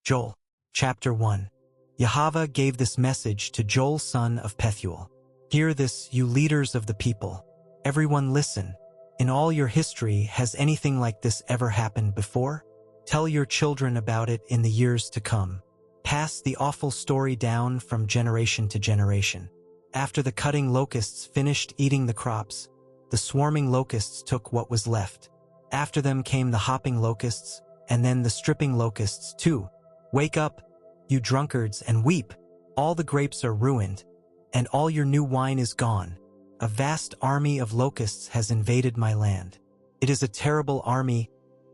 Joel, Chapter 1. Yahweh gave this message to Joel son of Pethuel. Hear this, you leaders of the people. Everyone listen. In all your history, has anything like this ever happened before? Tell your children about it in the years to come. Pass the awful story down from generation to generation. After the cutting locusts finished eating the crops, the swarming locusts took what was left. After them came the hopping locusts, and then the stripping locusts too. Wake up, you drunkards, and weep. All the grapes are ruined, and all your new wine is gone. A vast army of locusts has invaded my land. It is a terrible army,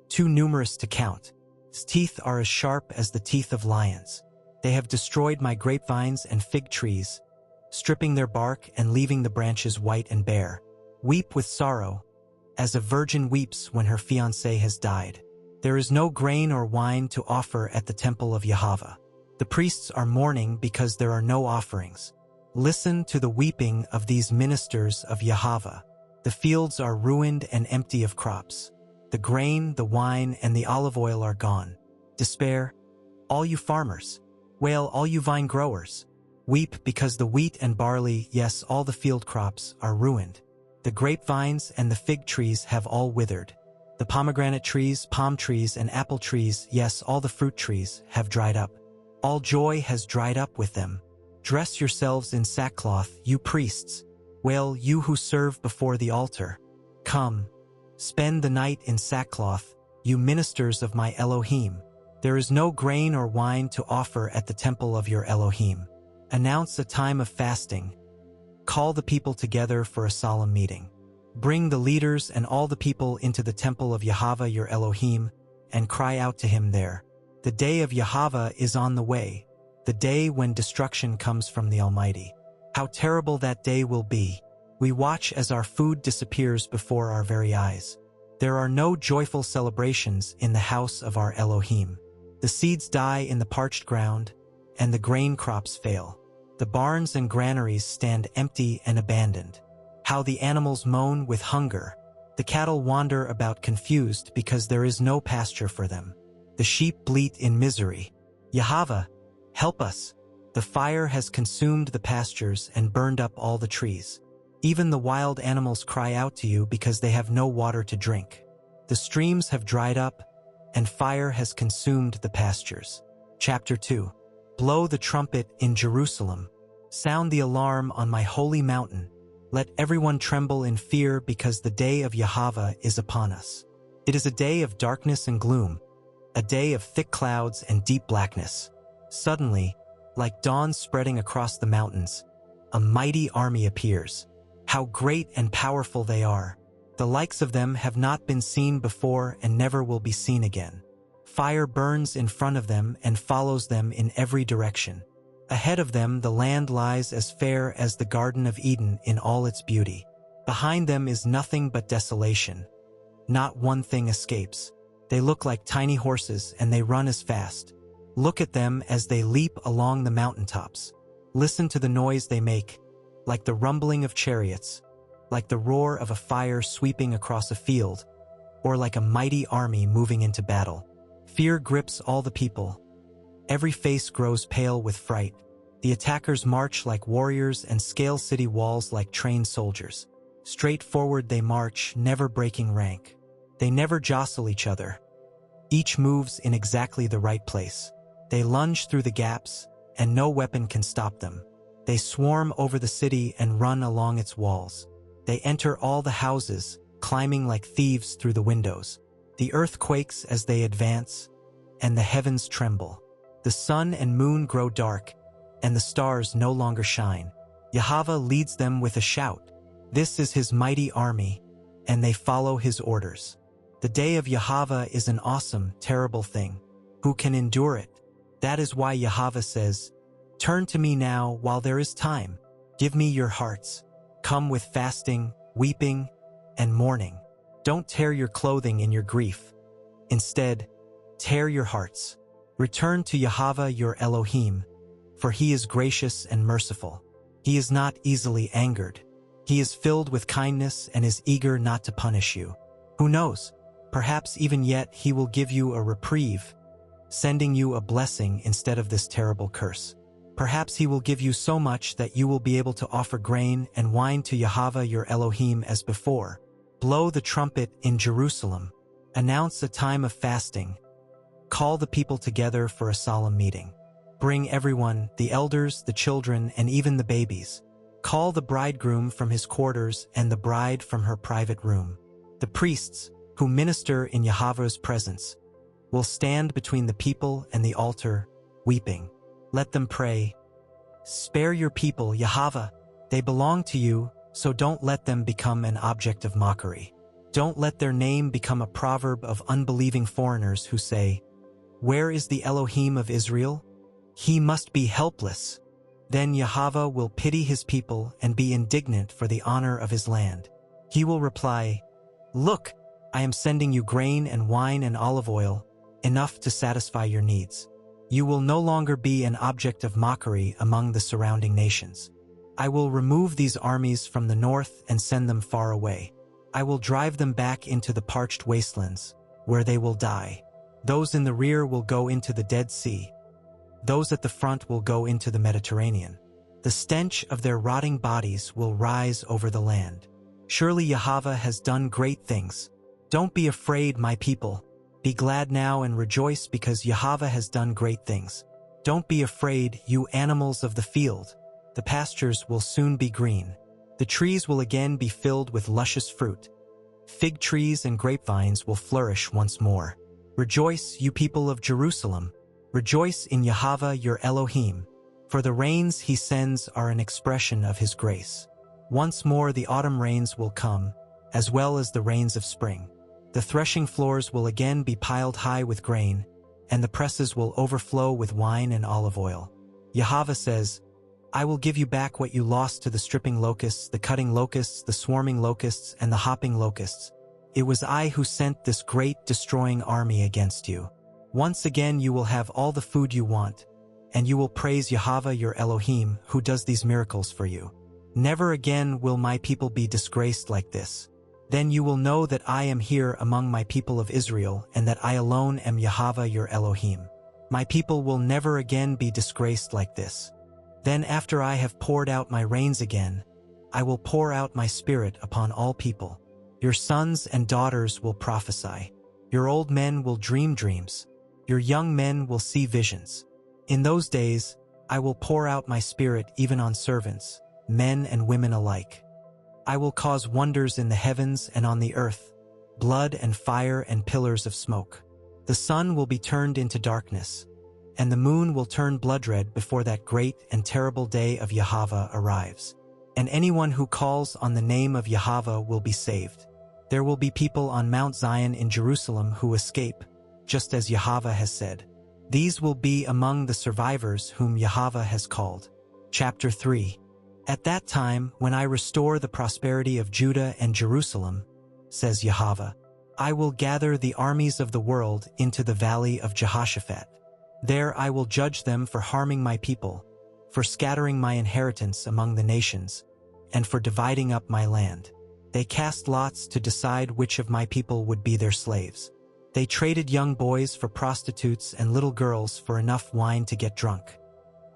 too numerous to count. Its teeth are as sharp as the teeth of lions. They have destroyed my grapevines and fig trees, stripping their bark and leaving the branches white and bare. Weep with sorrow, as a virgin weeps when her fiancé has died. There is no grain or wine to offer at the temple of Yahweh. The priests are mourning because there are no offerings. Listen to the weeping of these ministers of Yahweh. The fields are ruined and empty of crops. The grain, the wine, and the olive oil are gone. Despair, all you farmers. Wail, all you vine growers. Weep because the wheat and barley, yes, all the field crops, are ruined. The grapevines and the fig trees have all withered. The pomegranate trees, palm trees, and apple trees, yes, all the fruit trees, have dried up. All joy has dried up with them. Dress yourselves in sackcloth, you priests. Wail, you who serve before the altar. Come, spend the night in sackcloth, you ministers of my Elohim. There is no grain or wine to offer at the temple of your Elohim. Announce a time of fasting. Call the people together for a solemn meeting. Bring the leaders and all the people into the temple of Yahweh your Elohim, and cry out to him there. The day of Yahweh is on the way, the day when destruction comes from the Almighty. How terrible that day will be. We watch as our food disappears before our very eyes. There are no joyful celebrations in the house of our Elohim. The seeds die in the parched ground, and the grain crops fail. The barns and granaries stand empty and abandoned. How the animals moan with hunger. The cattle wander about confused because there is no pasture for them. The sheep bleat in misery. Yahweh, help us. The fire has consumed the pastures and burned up all the trees. Even the wild animals cry out to you because they have no water to drink. The streams have dried up, and fire has consumed the pastures. Chapter 2. Blow the trumpet in Jerusalem. Sound the alarm on my holy mountain. Let everyone tremble in fear because the day of Yahweh is upon us. It is a day of darkness and gloom, a day of thick clouds and deep blackness. Suddenly, like dawn spreading across the mountains, a mighty army appears. How great and powerful they are! The likes of them have not been seen before and never will be seen again. Fire burns in front of them and follows them in every direction. Ahead of them the land lies as fair as the Garden of Eden in all its beauty. Behind them is nothing but desolation. Not one thing escapes. They look like tiny horses and they run as fast. Look at them as they leap along the mountaintops. Listen to the noise they make, like the rumbling of chariots, like the roar of a fire sweeping across a field, or like a mighty army moving into battle. Fear grips all the people. Every face grows pale with fright. The attackers march like warriors and scale city walls like trained soldiers. Straight forward they march, never breaking rank. They never jostle each other. Each moves in exactly the right place. They lunge through the gaps, and no weapon can stop them. They swarm over the city and run along its walls. They enter all the houses, climbing like thieves through the windows. The earth quakes as they advance, and the heavens tremble. The sun and moon grow dark, and the stars no longer shine. Yahweh leads them with a shout. This is his mighty army, and they follow his orders. The day of Yahweh is an awesome, terrible thing. Who can endure it? That is why Yahweh says, "Turn to me now while there is time. Give me your hearts. Come with fasting, weeping, and mourning. Don't tear your clothing in your grief. Instead, tear your hearts. Return to Yahweh your Elohim, for he is gracious and merciful. He is not easily angered. He is filled with kindness and is eager not to punish you. Who knows? Perhaps even yet he will give you a reprieve, sending you a blessing instead of this terrible curse. Perhaps he will give you so much that you will be able to offer grain and wine to Yahweh your Elohim as before. Blow the trumpet in Jerusalem. Announce a time of fasting. Call the people together for a solemn meeting. Bring everyone, the elders, the children, and even the babies. Call the bridegroom from his quarters and the bride from her private room. The priests, who minister in Yahweh's presence, will stand between the people and the altar, weeping. Let them pray, "Spare your people, Yahweh. They belong to you, so don't let them become an object of mockery. Don't let their name become a proverb of unbelieving foreigners who say, 'Where is the Elohim of Israel? He must be helpless.' Then Yahweh will pity his people and be indignant for the honor of his land. He will reply, 'Look, I am sending you grain and wine and olive oil, enough to satisfy your needs. You will no longer be an object of mockery among the surrounding nations. I will remove these armies from the north and send them far away. I will drive them back into the parched wastelands, where they will die. Those in the rear will go into the Dead Sea. Those at the front will go into the Mediterranean. The stench of their rotting bodies will rise over the land. Surely Yahweh has done great things. Don't be afraid, my people. Be glad now and rejoice because Yahweh has done great things. Don't be afraid, you animals of the field. The pastures will soon be green. The trees will again be filled with luscious fruit. Fig trees and grapevines will flourish once more. Rejoice, you people of Jerusalem. Rejoice in Yahweh your Elohim, for the rains he sends are an expression of his grace. Once more the autumn rains will come, as well as the rains of spring. The threshing floors will again be piled high with grain, and the presses will overflow with wine and olive oil. Yahweh says, I will give you back what you lost to the stripping locusts, the cutting locusts, the swarming locusts, and the hopping locusts. It was I who sent this great destroying army against you. Once again you will have all the food you want, and you will praise Yahweh your Elohim, who does these miracles for you. Never again will my people be disgraced like this. Then you will know that I am here among my people of Israel, and that I alone am Yahweh your Elohim. My people will never again be disgraced like this. Then after I have poured out my rains again, I will pour out my spirit upon all people. Your sons and daughters will prophesy. Your old men will dream dreams. Your young men will see visions. In those days, I will pour out my spirit even on servants, men and women alike. I will cause wonders in the heavens and on the earth, blood and fire and pillars of smoke. The sun will be turned into darkness, and the moon will turn blood red before that great and terrible day of Yahweh arrives. And anyone who calls on the name of Yahweh will be saved. There will be people on Mount Zion in Jerusalem who escape, just as Yahweh has said. These will be among the survivors whom Yahweh has called. Chapter 3. At that time, when I restore the prosperity of Judah and Jerusalem, says Yahweh, I will gather the armies of the world into the valley of Jehoshaphat. There I will judge them for harming my people, for scattering my inheritance among the nations, and for dividing up my land. They cast lots to decide which of my people would be their slaves. They traded young boys for prostitutes and little girls for enough wine to get drunk.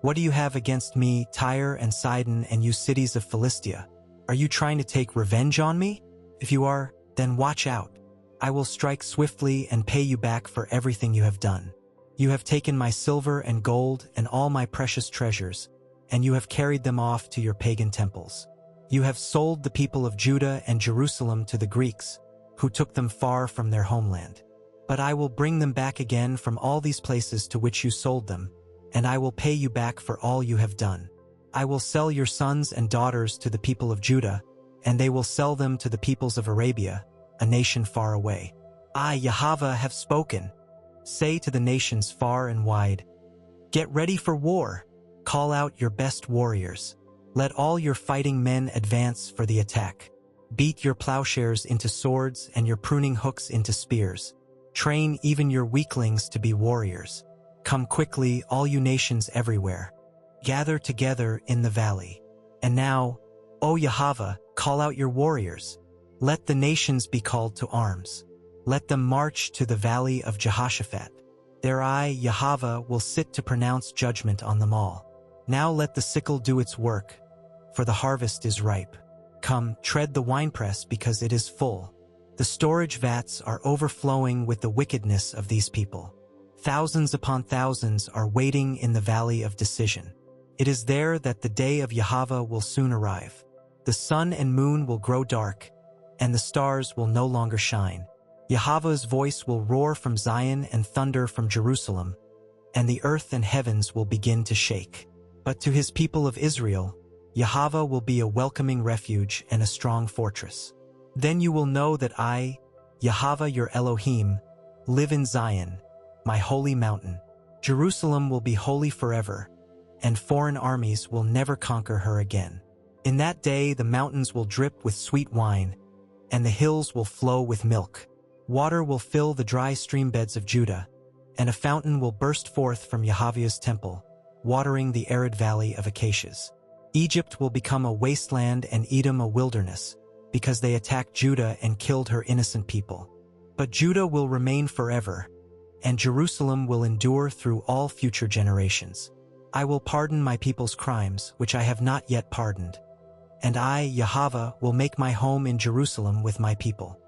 What do you have against me, Tyre and Sidon, and you cities of Philistia? Are you trying to take revenge on me? If you are, then watch out. I will strike swiftly and pay you back for everything you have done. You have taken my silver and gold and all my precious treasures, and you have carried them off to your pagan temples. You have sold the people of Judah and Jerusalem to the Greeks, who took them far from their homeland. But I will bring them back again from all these places to which you sold them, and I will pay you back for all you have done. I will sell your sons and daughters to the people of Judah, and they will sell them to the peoples of Arabia, a nation far away. I, Yahweh, have spoken. Say to the nations far and wide, get ready for war. Call out your best warriors. Let all your fighting men advance for the attack. Beat your plowshares into swords and your pruning hooks into spears. Train even your weaklings to be warriors. Come quickly, all you nations everywhere. Gather together in the valley. And now, O Yahweh, call out your warriors. Let the nations be called to arms. Let them march to the valley of Jehoshaphat. There I, Yahweh, will sit to pronounce judgment on them all. Now let the sickle do its work, for the harvest is ripe. Come, tread the winepress because it is full. The storage vats are overflowing with the wickedness of these people. Thousands upon thousands are waiting in the valley of decision. It is there that the day of Yahweh will soon arrive. The sun and moon will grow dark, and the stars will no longer shine. Yahweh's voice will roar from Zion and thunder from Jerusalem, and the earth and heavens will begin to shake. But to his people of Israel, Yahweh will be a welcoming refuge and a strong fortress. Then you will know that I, Yahweh your Elohim, live in Zion, my holy mountain. Jerusalem will be holy forever, and foreign armies will never conquer her again. In that day the mountains will drip with sweet wine, and the hills will flow with milk. Water will fill the dry stream beds of Judah, and a fountain will burst forth from Yahweh's temple, watering the arid valley of acacias. Egypt will become a wasteland and Edom a wilderness, because they attacked Judah and killed her innocent people. But Judah will remain forever, and Jerusalem will endure through all future generations. I will pardon my people's crimes, which I have not yet pardoned. And I, Yahweh, will make my home in Jerusalem with my people.